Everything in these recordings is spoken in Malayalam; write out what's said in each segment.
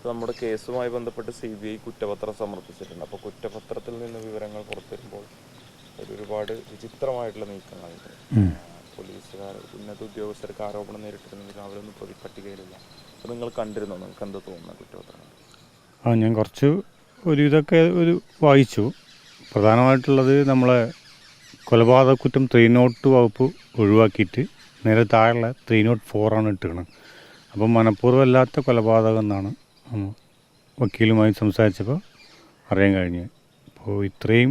നമ്മുടെ കേസുമായി ബന്ധപ്പെട്ട് CBI കുറ്റപത്രം സമർപ്പിച്ചിട്ടുണ്ട്. അപ്പോൾ കുറ്റപത്രത്തിൽ നിന്ന് വിവരങ്ങൾ പുറത്തുവരുമ്പോൾ ഒരുപാട് വിചിത്രമായിട്ടുള്ള നീക്കങ്ങളുണ്ട്. പോലീസുകാർ, ഉന്നത ഉദ്യോഗസ്ഥർക്ക് ആരോപണം നേരിട്ടിരുന്നെങ്കിലും അവരൊന്നും പട്ടികയിലില്ല. അപ്പോൾ നിങ്ങൾ കണ്ടിരുന്നോ? നിങ്ങൾക്ക് എന്താ തോന്നുന്ന കുറ്റപത്രം? ഞാൻ കുറച്ച് ഇതൊക്കെ വായിച്ചു. പ്രധാനമായിട്ടുള്ളത് നമ്മളെ കൊലപാതക കുറ്റം 302 വകുപ്പ് ഒഴിവാക്കിയിട്ട് നേരെ താഴെയുള്ള 304 ഇട്ടിരിക്കുന്നത്. അപ്പം മനഃപൂർവ്വമല്ലാത്ത കൊലപാതകം എന്നാണ് വക്കീലുമായി സംസാരിച്ചപ്പോൾ അറിയാൻ കഴിഞ്ഞത്. അപ്പോൾ ഇത്രയും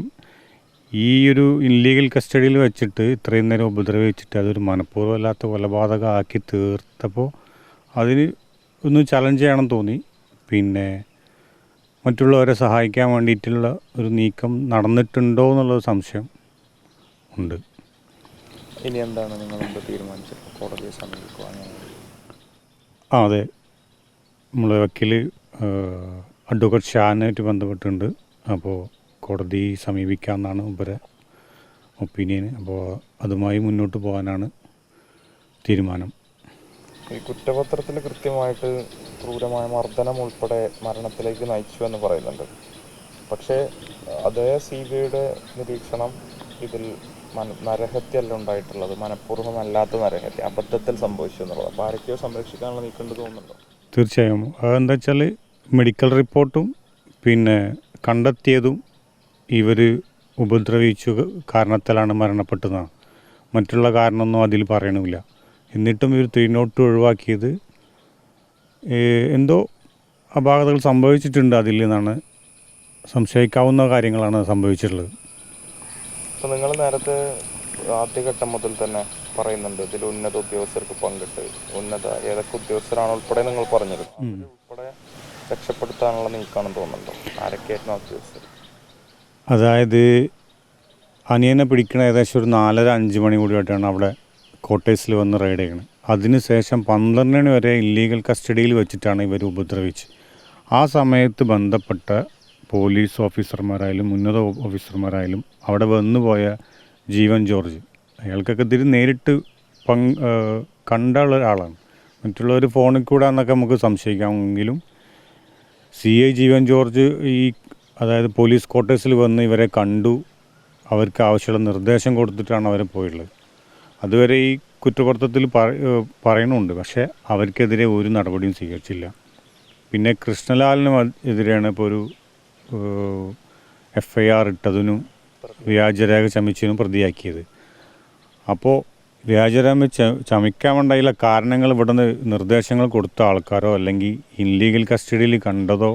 ഈ ഒരു ഇല്ലീഗൽ കസ്റ്റഡിയിൽ വെച്ചിട്ട് ഇത്രയും നേരം ഉപദ്രവിച്ചിട്ട് അതൊരു മനഃപൂർവ്വമല്ലാത്ത കൊലപാതകം ആക്കി തീർത്തപ്പോൾ അതിന് ഒന്ന് ചലഞ്ച് ചെയ്യണം തോന്നി. പിന്നെ മറ്റുള്ളവരെ സഹായിക്കാൻ വേണ്ടിയിട്ടുള്ള ഒരു നീക്കം നടന്നിട്ടുണ്ടോ എന്നുള്ളത് സംശയം ഉണ്ട്. ഇനി എന്താണ് നിങ്ങൾ തീരുമാനിച്ചത്? കോടതിയെ സമീപിക്കുക? അതെ, നമ്മൾ വക്കീൽ അഡ്വക്കേറ്റ് ഷാനായിട്ട് ബന്ധപ്പെട്ടിട്ടുണ്ട്. അപ്പോൾ കോടതി സമീപിക്കാമെന്നാണ് ഇവരെ ഒപ്പീനിയൻ. അപ്പോൾ അതുമായി മുന്നോട്ട് പോകാനാണ് തീരുമാനം. ഈ കുറ്റപത്രത്തിൽ കൃത്യമായിട്ട് ക്രൂരമായ മർദ്ദനം ഉൾപ്പെടെ മരണത്തിലേക്ക് നയിച്ചു എന്ന് പറയുന്നുണ്ട്. പക്ഷേ അതേ CBIയുടെ നിരീക്ഷണം ഇതിൽ നരഹത്യല്ല ഉണ്ടായിട്ടുള്ളത്, മനഃപൂർവ്വമല്ലാത്ത നരഹത്യ, അബദ്ധത്തിൽ സംഭവിച്ചു എന്നുള്ളത്. അപ്പോൾ ആരൊക്കെയോ സംരക്ഷിക്കാനുള്ള നീക്കം തോന്നുന്നുണ്ടോ? തീർച്ചയായും. അതെന്താ വെച്ചാൽ മെഡിക്കൽ റിപ്പോർട്ടും പിന്നെ കണ്ടെത്തിയതും ഇവർ ഉപദ്രവിച്ചു കാരണത്താലാണ് മരണപ്പെട്ടതാണ്. മറ്റുള്ള കാരണമൊന്നും അതിൽ പറയണമില്ല. എന്നിട്ടും ഇവർ 302 ഒഴിവാക്കിയത് എന്തോ അപാകതകൾ സംഭവിച്ചിട്ടുണ്ട് അതിൽ നിന്നാണ് സംശയിക്കാവുന്ന കാര്യങ്ങളാണ് സംഭവിച്ചിട്ടുള്ളത്. അപ്പോൾ നിങ്ങൾ നേരത്തെ ആദ്യഘട്ടം മുതൽ തന്നെ പറയുന്നുണ്ട് ഇതിൽ ഉന്നത ഉദ്യോഗസ്ഥർക്ക് പങ്കിട്ട്, ഏതൊക്കെ ഉദ്യോഗസ്ഥരാണ് ഉൾപ്പെടെ നിങ്ങൾ പറഞ്ഞത് ഉൾപ്പെടെ രക്ഷപ്പെടുത്താനുള്ള നീക്കമാണെന്ന് തോന്നുന്നുണ്ടോ? ആരൊക്കെയായിരുന്നു ഉദ്യോഗസ്ഥർ? അതായത് അനിയനെ പിടിക്കണ ഏകദേശം ഒരു 4:30-5 മണി കൂടിയായിട്ടാണ് അവിടെ കോട്ടേഴ്സിൽ വന്ന് റെയ്ഡ് ചെയ്യണത്. അതിനുശേഷം 12 മണി വരെ ഇല്ലീഗൽ കസ്റ്റഡിയിൽ വെച്ചിട്ടാണ് ഇവർ ഉപദ്രവിച്ച്. ആ സമയത്ത് ബന്ധപ്പെട്ട പോലീസ് ഓഫീസർമാരായാലും ഉന്നത ഓഫീസർമാരായാലും അവിടെ വന്നുപോയ ജീവൻ ജോർജ്, അയാൾക്കൊക്കെ ഇതിൽ നേരിട്ട് കണ്ടുള്ള ഒരാളാണ്. മറ്റുള്ളവർ ഫോണിൽ കൂടെ എന്നൊക്കെ നമുക്ക് സംശയിക്കാമെങ്കിലും CI ജീവൻ ജോർജ് അതായത് പോലീസ് ക്വാർട്ടേഴ്സിൽ വന്ന് ഇവരെ കണ്ടു, അവർക്ക് ആവശ്യമുള്ള നിർദ്ദേശം കൊടുത്തിട്ടാണ് അവരെ പോയിട്ടുള്ളത്. അതുവരെ ഈ കുറ്റപത്രത്തിൽ പറയണമുണ്ട്, പക്ഷേ അവർക്കെതിരെ ഒരു നടപടിയും സ്വീകരിച്ചില്ല. പിന്നെ കൃഷ്ണലാലിന് എതിരെയാണ് ഇപ്പോൾ ഒരു FIR ഇട്ടതിനും വ്യാജരേഖ ചമച്ചതിനും പ്രതിയാക്കിയത്. അപ്പോൾ വ്യാജരേഖ ചമയ്ക്കാൻ വേണ്ടിയുള്ള കാരണങ്ങൾ ഇവിടുന്ന് നിർദ്ദേശങ്ങൾ കൊടുത്ത ആൾക്കാരോ അല്ലെങ്കിൽ ഇല്ലീഗൽ കസ്റ്റഡിയിൽ കണ്ടതോ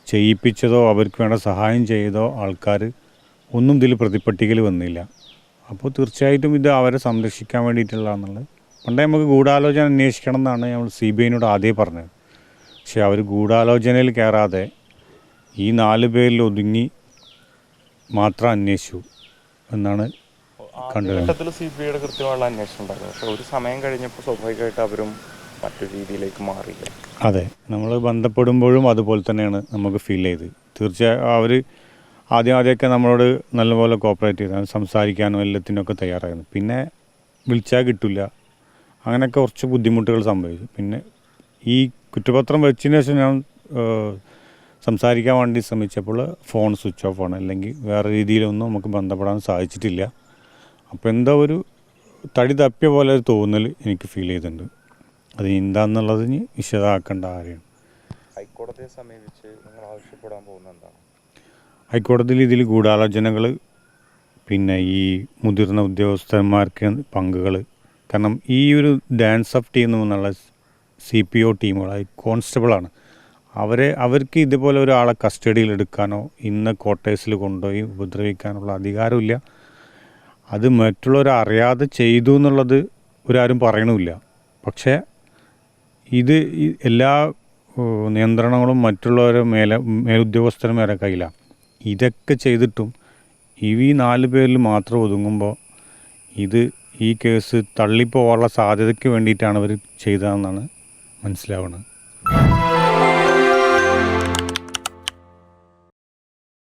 ചെയ്യിപ്പിച്ചതോ അവർക്ക് വേണ്ട സഹായം ചെയ്തോ ആൾക്കാർ ഒന്നും ഇതിൽ പ്രതിപട്ടികയിൽ വന്നില്ല. അപ്പോൾ തീർച്ചയായിട്ടും ഇത് അവരെ സംരക്ഷിക്കാൻ വേണ്ടിയിട്ടുള്ളതാണെന്നുള്ളത്. പണ്ടേ നമുക്ക് ഗൂഢാലോചന അന്വേഷിക്കണം എന്നാണ് നമ്മൾ CBIനോട് ആദ്യം പറഞ്ഞത്. പക്ഷേ അവർ ഗൂഢാലോചനയിൽ കയറാതെ ഈ 4 പേരിൽ ഒതുങ്ങി മാത്രം അന്വേഷിച്ചു എന്നാണ് കണ്ടത്. CBIയുടെ കൃത്യമുള്ള അന്വേഷണം ഉണ്ടായിരുന്നു. പക്ഷേ ഒരു സമയം കഴിഞ്ഞപ്പോൾ സ്വാഭാവികമായിട്ട് അവരും മറ്റൊരു രീതിയിലേക്ക് മാറിയില്ല. അതെ, നമ്മൾ ബന്ധപ്പെടുമ്പോഴും അതുപോലെ തന്നെയാണ് നമുക്ക് ഫീൽ ചെയ്തത്. തീർച്ചയായും അവർ ആദ്യമൊക്കെ നമ്മളോട് നല്ലപോലെ കോപ്പറേറ്റ് ചെയ്താണ്, സംസാരിക്കാനും എല്ലാത്തിനൊക്കെ തയ്യാറായിരുന്നു. പിന്നെ വിളിച്ചാൽ കിട്ടില്ല, അങ്ങനെയൊക്കെ കുറച്ച് ബുദ്ധിമുട്ടുകൾ സംഭവിച്ചു. പിന്നെ ഈ കുറ്റപത്രം വെച്ചതിന് ശേഷം ഞാൻ സംസാരിക്കാൻ വേണ്ടി ശ്രമിച്ചപ്പോൾ ഫോൺ സ്വിച്ച് ഓഫ് ആണ്, അല്ലെങ്കിൽ വേറെ രീതിയിലൊന്നും നമുക്ക് ബന്ധപ്പെടാൻ സാധിച്ചിട്ടില്ല. അപ്പോൾ എന്തോ ഒരു തടി തപ്പിയ പോലെ ഒരു തോന്നൽ എനിക്ക് ഫീൽ ചെയ്തിട്ടുണ്ട്. അത് എന്താണെന്നുള്ളതിന് വിശദമാക്കേണ്ട കാര്യമാണ്. ഹൈക്കോടതിയെ സമീപിച്ച് നിങ്ങൾ ആവശ്യപ്പെടാൻ പോകുന്നത് എന്താണ്? ഹൈക്കോടതിയിൽ ഇതിൽ ഗൂഢാലോചനകൾ, പിന്നെ ഈ മുതിർന്ന ഉദ്യോഗസ്ഥന്മാർക്ക് പങ്കുകൾ. കാരണം ഈ ഒരു ഡാൻസ് ഓഫ് ടീം എന്നുള്ള CPO ടീമുകൾ കോൺസ്റ്റബിളാണ്. അവർക്ക് ഇതുപോലെ ഒരാളെ കസ്റ്റഡിയിൽ എടുക്കാനോ ഇന്ന ക്വാർട്ടേഴ്സിൽ കൊണ്ടുപോയി ഉപദ്രവിക്കാനുള്ള അധികാരമില്ല. അത് മറ്റുള്ളവരെ അറിയാതെ ചെയ്തു എന്നുള്ളത് ഒരാരും പറയണമില്ല. പക്ഷേ ഇത് എല്ലാ നിയന്ത്രണങ്ങളും മറ്റുള്ളവരെ മേലുദ്യോഗസ്ഥന്മാരെ കയ്യിലാണ്. ഇതൊക്കെ ചെയ്തിട്ടും ഈ 4 പേരിൽ മാത്രം ഒതുങ്ങുമ്പോൾ ഈ കേസ് തള്ളിപ്പോകാനുള്ള സാധ്യതയ്ക്ക് വേണ്ടിയിട്ടാണ് അവർ ചെയ്തതെന്നാണ് മനസ്സിലാവുന്നത്.